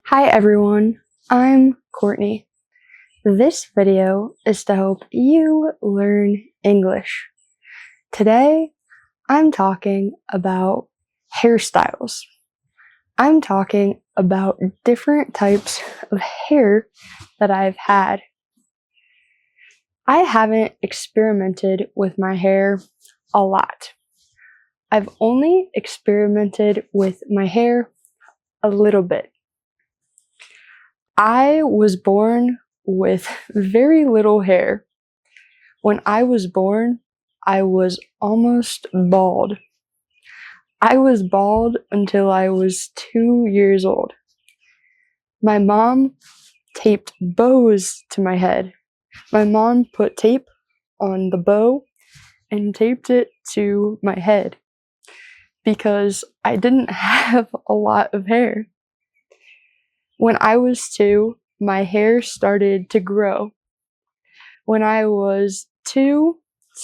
Hi everyone, I'm Courtney. This video is to help you learn English. Today, I'm talking about hairstyles. I'm talking about different types of hair that I've had. I haven't experimented with my hair a lot. I've only experimented with my hair a little bit. I was born with very little hair. When I was born, I was almost bald. I was bald until I was 2 years old. My mom taped bows to my head. My mom put tape on the bow and taped it to my head because I didn't have a lot of hair. When I was 2, my hair started to grow. When I was 2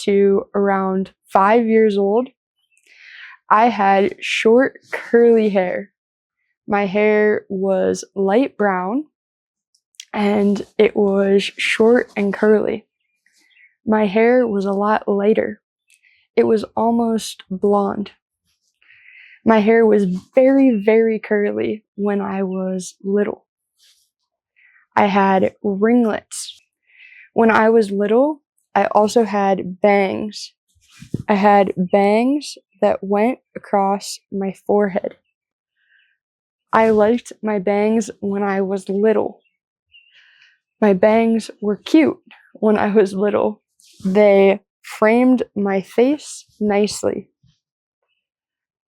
to around 5 years old, I had short, curly hair. My hair was light brown and it was short and curly. My hair was a lot lighter. It was almost blonde. My hair was very, very curly when I was little. I had ringlets. When I was little, I also had bangs. I had bangs that went across my forehead. I liked my bangs when I was little. My bangs were cute when I was little. They framed my face nicely.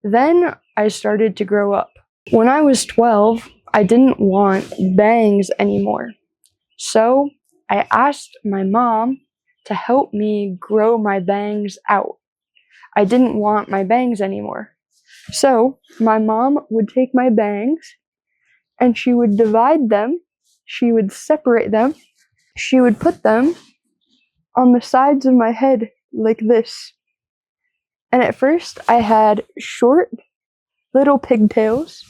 Then I started to grow up. When I was 12, I didn't want bangs anymore. So I asked my mom to help me grow my bangs out. I didn't want my bangs anymore. So my mom would take my bangs and she would divide them, she would separate them, she would put them on the sides of my head like this. And at first I had short little pigtails.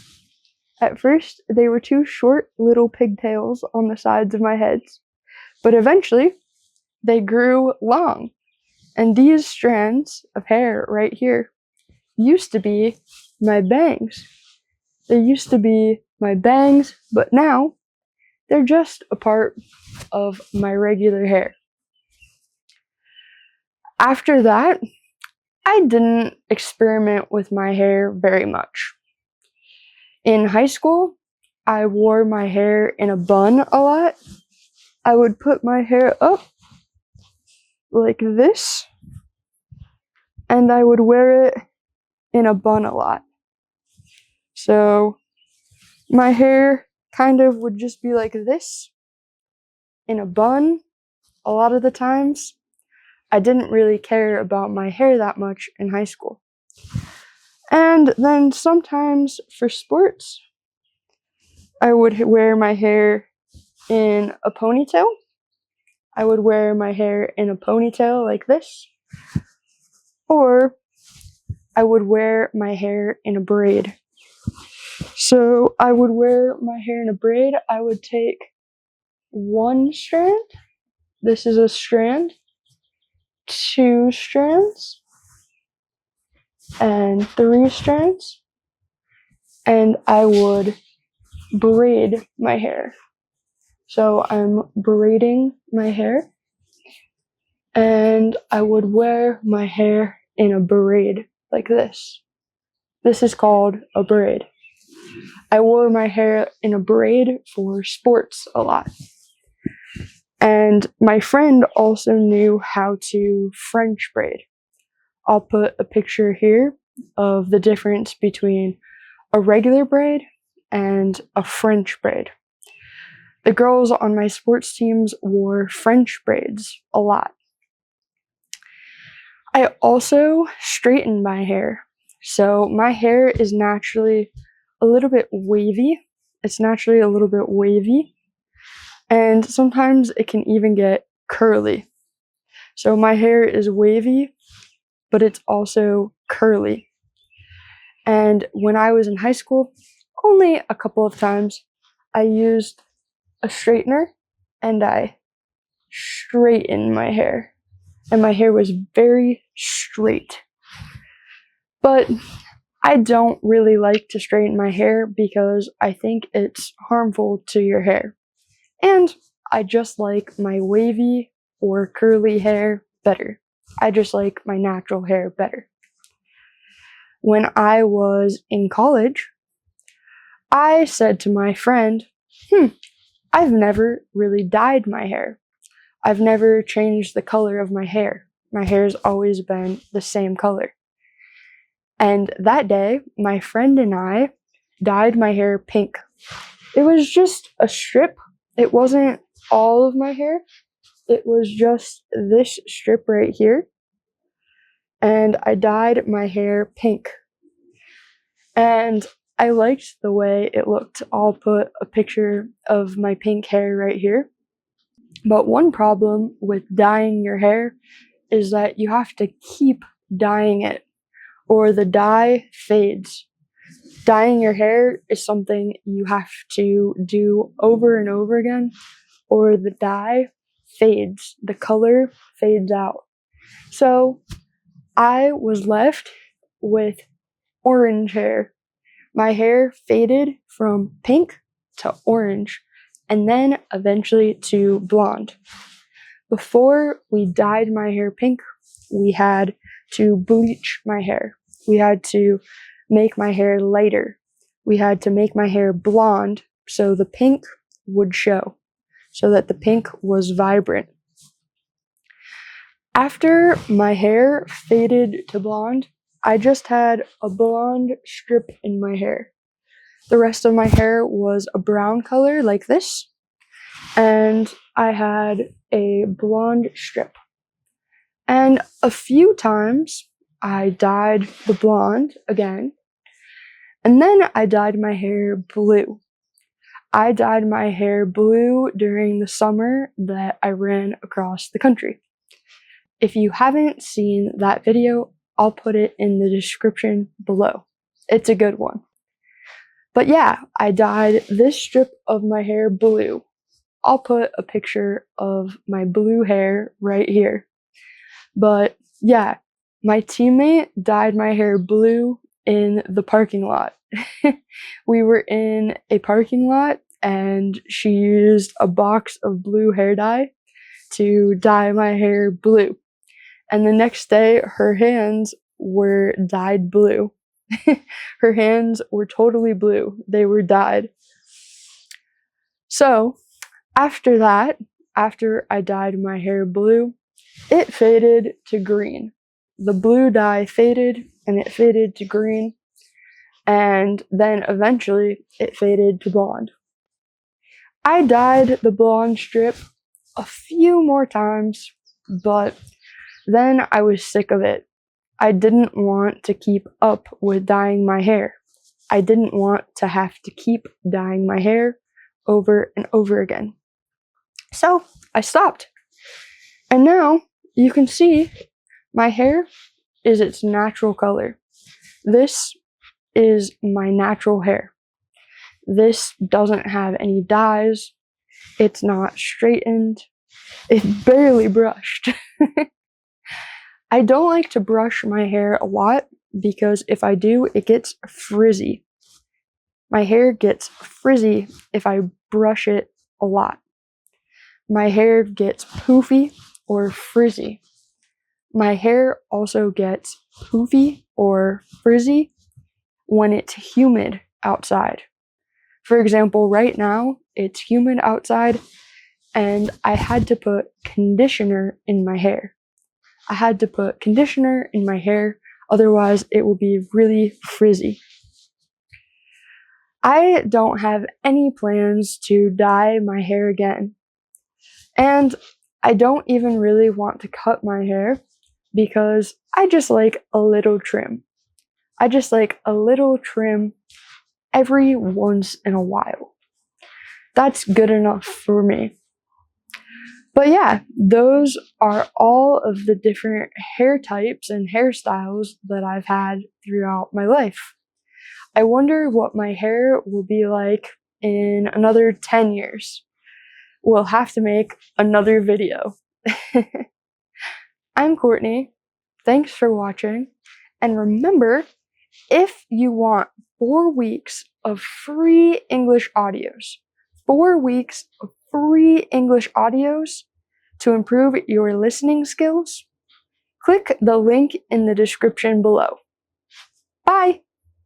At first they were 2 short little pigtails on the sides of my heads, but eventually they grew long. And these strands of hair right here used to be my bangs. They used to be my bangs, but now they're just a part of my regular hair. After that, I didn't experiment with my hair very much. In high school, I wore my hair in a bun a lot. I would put my hair up like this, and I would wear it in a bun a lot. So my hair kind of would just be like this in a bun a lot of the times. I didn't really care about my hair that much in high school. And then sometimes for sports, I would wear my hair in a ponytail. I would wear my hair in a ponytail like this. Or I would wear my hair in a braid. So I would wear my hair in a braid. I would take 1 strand. This is a strand. 2 strands. And 3 strands. And I would braid my hair. So I'm braiding my hair. And I would wear my hair in a braid like this. This is called a braid. I wore my hair in a braid for sports a lot. And my friend also knew how to French braid. I'll put a picture here of the difference between a regular braid and a French braid. The girls on my sports teams wore French braids a lot. I also straightened my hair. So my hair is naturally a little bit wavy. It's naturally a little bit wavy. And sometimes it can even get curly. So my hair is wavy, but it's also curly. And when I was in high school, only a couple of times, I used a straightener and I straightened my hair. And my hair was very straight. But I don't really like to straighten my hair because I think it's harmful to your hair. And I just like my wavy or curly hair better. I just like my natural hair better. When I was in college, I said to my friend, I've never really dyed my hair. I've never changed the color of my hair. My hair's always been the same color. And that day, my friend and I dyed my hair pink. It was just a strip. It wasn't all of my hair. It was just this strip right here. And I dyed my hair pink. And I liked the way it looked. I'll put a picture of my pink hair right here. But one problem with dyeing your hair is that you have to keep dyeing it, or the dye fades. Dyeing your hair is something you have to do over and over again, or the dye fades. The color fades out. So I was left with orange hair. My hair faded from pink to orange, and then eventually to blonde. Before we dyed my hair pink, we had to bleach my hair. We had to make my hair lighter. We had to make my hair blonde so the pink would show, so that the pink was vibrant. After my hair faded to blonde, I just had a blonde strip in my hair. The rest of my hair was a brown color like this, and I had a blonde strip. And a few times I dyed the blonde again, and then I dyed my hair blue. I dyed my hair blue during the summer that I ran across the country. If you haven't seen that video, I'll put it in the description below. It's a good one. But yeah, I dyed this strip of my hair blue. I'll put a picture of my blue hair right here. But yeah, my teammate dyed my hair blue in the parking lot. We were in a parking lot and she used a box of blue hair dye to dye my hair blue. And the next day, her hands were dyed blue. Her hands were totally blue. They were dyed. So, after that, after I dyed my hair blue, it faded to green. The blue dye faded and it faded to green, and then eventually it faded to blonde. I dyed the blonde strip a few more times, but then I was sick of it. I didn't want to keep up with dyeing my hair. I didn't want to have to keep dyeing my hair over and over again. So I stopped. And now you can see my hair is its natural color. This is my natural hair. This doesn't have any dyes. It's not straightened. It's barely brushed. I don't like to brush my hair a lot because if I do, it gets frizzy. My hair gets frizzy if I brush it a lot. My hair gets poofy or frizzy. My hair also gets poofy or frizzy when it's humid outside. For example, right now, it's humid outside and I had to put conditioner in my hair. I had to put conditioner in my hair, otherwise it will be really frizzy. I don't have any plans to dye my hair again. And I don't even really want to cut my hair because I just like a little trim. I just like a little trim every once in a while. That's good enough for me. But yeah, those are all of the different hair types and hairstyles that I've had throughout my life. I wonder what my hair will be like in another 10 years. We'll have to make another video. I'm Courtney. Thanks for watching. And remember, if you want 4 weeks of free English audios, 4 weeks of free English audios to improve your listening skills, click the link in the description below. Bye!